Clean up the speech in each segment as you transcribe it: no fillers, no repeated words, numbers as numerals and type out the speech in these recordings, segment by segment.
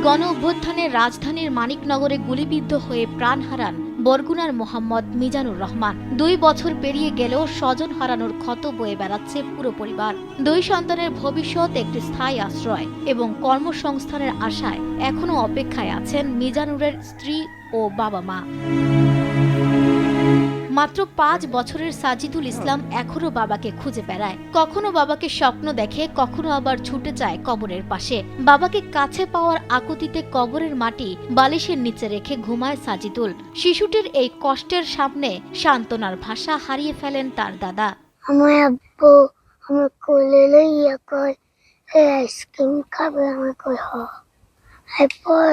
গণ অভ্যুত্থানে রাজধানীর মানিকনগরে গুলিবিদ্ধ হয়ে প্রাণ হারান বরগুনার মোহাম্মদ মিজানুর রহমান। 2 বছর পেরিয়ে গেলেও স্বজন হারানোর ক্ষত বয়ে বেড়াচ্ছে পুরো পরিবার। 2 সন্তানের ভবিষ্যৎ, একটি স্থায়ী আশ্রয় এবং কর্মসংস্থানের আশায় এখনো অপেক্ষায় আছেন মিজানুরের স্ত্রী ও বাবা মা। মাত্র 5 বছরের সাজিদুল ইসলাম এখনো বাবাকে খুঁজে বেড়ায়। কখনো বাবাকে স্বপ্ন দেখে, কখনো আবার ছুটে যায় কবরের পাশে। বাবাকে কাছে পাওয়ার আকুতিতে কবরের মাটি বালিশের নিচে রেখে ঘুমায় সাজিদুল। শিশুটির এই কষ্টের সামনে সান্ত্বনার ভাষা হারিয়ে ফেলেন তার দাদা। আমার আব্বু আমার কোলে লইয়া কয় আইসক্রিম খাবে, আমার কই হ। এরপর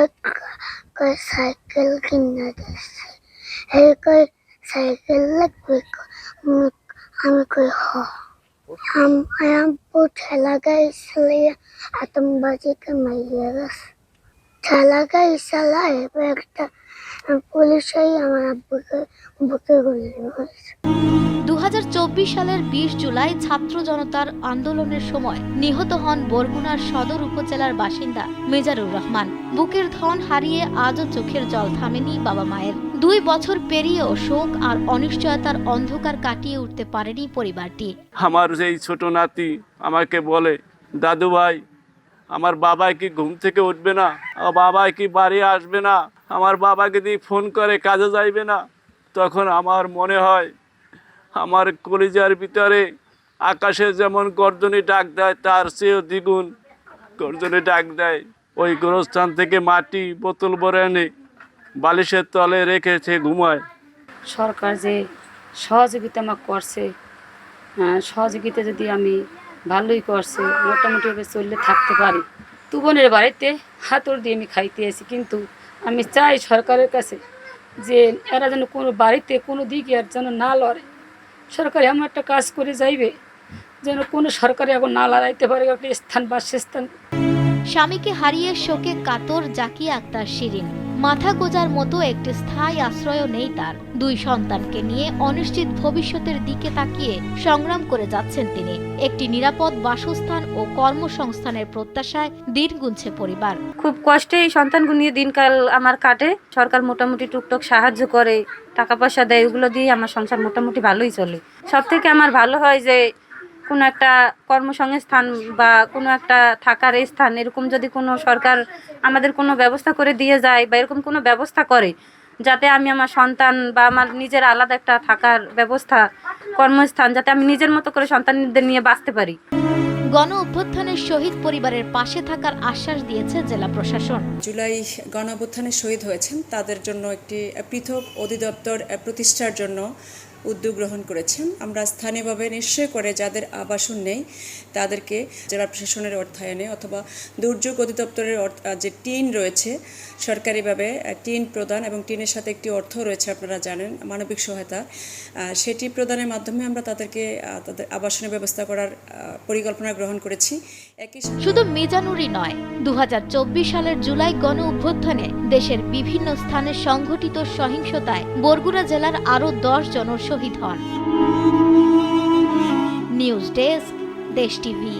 কয় সাইকেল কিনে দিচ্ছে, এই কয় সাইকেল লাগবে, আমি কই হ। আমার আব্বু ঠেলা গাড়ি চালাইয়া আতঙ্কবাদীকে মারিয়ে গেছে। ঠেলা গাড়ি চালায় একটা পুলিশই আমার আব্বুকে বুকে গুলি মারছে। 2024 সালের 20 জুলাই ছাত্র জনতার আন্দোলনের সময় নিহত হন বরগুনার সদর উপজেলার বাসিন্দা মিজানুর রহমান। বুকের ধন হারিয়ে আজও চোখের জল থামেনি বাবা মায়ের। 2 বছর পেরিয়েও শোক আর অনিশ্চয়তার অন্ধকার কাটিয়ে উঠতে পারেনি পরিবারটি। আমার যেই ছোট নাতি আমাকে বলে, দাদু ভাই আমার বাবা কি ঘুম থেকে উঠবে না, আমার বাবা কি বাড়ি আসবে না, আমার বাবাকে দিয়ে ফোন করে কাজে যাইবে না। তখন আমার মনে হয় আমার কলিজার ভিতরে আকাশে যেমন গর্জনে ডাক দেয়, তার চেয়েও দ্বিগুণ গর্জনে ডাক দেয়। ওই গোরস্থান থেকে মাটি বোতল ভরে এনে বালিশের তলে রেখেছে ঘুমায়। সরকার যে সহযোগিতা আমাকে করছে, সহযোগিতা যদি আমি ভালোই করছে, মোটামুটিভাবে চললে থাকতে পারি। তুবনের বাড়িতে হাতড় দিয়ে আমি খাইতে আসি, কিন্তু আমি চাই সরকারের কাছে যে এরা যেন কোনো বাড়িতে কোনো দিকে আর যেন না লড়ে। সরকার এমন একটা কাজ করে যাইবে যেন কোনো সরকারে এখন না লড়াইতে পারে একটা স্থান বাসস্থান। স্বামীকে হারিয়ে শোকে কাতর জাকিয়া আক্তার শিরিন। মাথা গোজার মতো একটি স্থায়ী আশ্রয়ও নেই তার। 2 সন্তানকে নিয়ে অনিশ্চিত ভবিষ্যতের দিকে তাকিয়ে সংগ্রাম করে যাচ্ছেন তিনি। একটি নিরাপদ বাসস্থান ও কর্মসংস্থানের প্রত্যাশায় দিন গুনছে পরিবার। খুব কষ্টে এই সন্তানগুলো নিয়ে দিনকাল আমার কাটে। সরকার মোটামুটি টুকটাক সাহায্য করে, টাকা পয়সা দেয়, ওগুলো দিয়ে আমার সংসার মোটামুটি ভালোই চলে। সব থেকে আমার ভালো হয় যে কোনো একটা কর্মসংস্থান বা কোনো একটা থাকার স্থান, এরকম যদি কোনো সরকার আমাদের কোনো ব্যবস্থা করে দিয়ে যায় বা এরকম কোনো ব্যবস্থা করে, যাতে আমি আমার সন্তান বা আমার নিজের আলাদা একটা থাকার ব্যবস্থা, কর্মস্থান, যাতে আমি নিজের মতো করে সন্তানদের নিয়ে বাঁচতে পারি। গণ অভ্যুত্থানের শহীদ পরিবারের পাশে থাকার আশ্বাস দিয়েছে জেলা প্রশাসন। জুলাই গণ অভ্যুত্থানে শহীদ হয়েছেন তাদের জন্য একটি পৃথক অধিদপ্তর প্রতিষ্ঠার জন্য উদ্যোগ গ্রহণ করেছেন। আমরা স্থানীয়ভাবে নিশ্চয় করে যাদের আবাসন নেই তাদেরকে জেলা প্রশাসনের অর্থায়নে অথবা দুর্যোগ অধিদপ্তরের যে টিন রয়েছে সরকারিভাবে টিন প্রদান এবং টিনের সাথে একটি অর্থ রয়েছে, আপনারা জানেন, মানবিক সহায়তা, সেটি প্রদানের মাধ্যমে আমরা তাদেরকে তাদের আবাসনের ব্যবস্থা করার পরিকল্পনা গ্রহণ করেছি। শুধু মিজানুরই নয়, 2024 সালের জুলাই গণ অভ্যুত্থানে দেশের বিভিন্ন স্থানে সংঘটিত সহিংসতায় বরগুনা জেলার আরও 10 জন শহীদ হন। নিউজ ডেস্ক, দেশ টিভি।